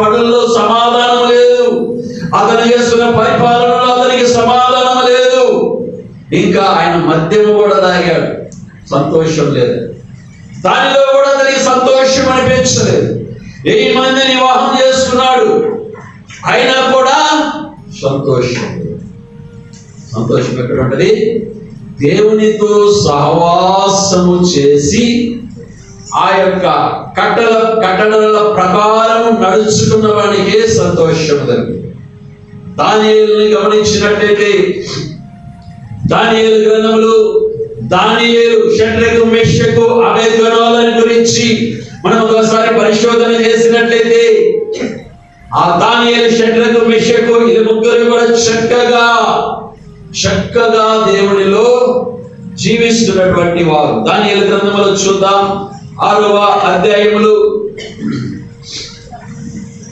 పనుల్లో సమాధానం లేదు, అతను చేస్తున్న పరిపాలనలో అతనికి సమాధానం లేదు. ఇంకా ఆయన మద్యము కూడా తాగాడు, సంతోషం లేదు. దానిలో కూడా అతనికి సంతోషం అనిపించలేదు. 1000 మందిని వివాహం చేసుకున్నాడు, అయినా కూడా సంతోషం. సంతోషం ఎక్కడ ఉంటది? దేవునితో సహవాసము చేసి ఆ యొక్క కట్టడల ప్రకారం నడుచుకున్న వాడికే సంతోషం దొరికింది. దానియేలుని గమనించినట్లయితే దానియేలు గ్రంథంలో దానియేలు, షడ్రకు, మెషకు, అబేద్గనోలను గురించి మనం ఒకసారి పరిశోధన చేసినట్లయితే ఆ దానియేలు, షడ్రకు, మెషకు ఈ ముగ్గురు కూడా చక్కగా దేవునిలో జీవిస్తున్నటువంటి వారు. దానియేలు గ్రంథంలో చూద్దాం, 6వ అధ్యాయములు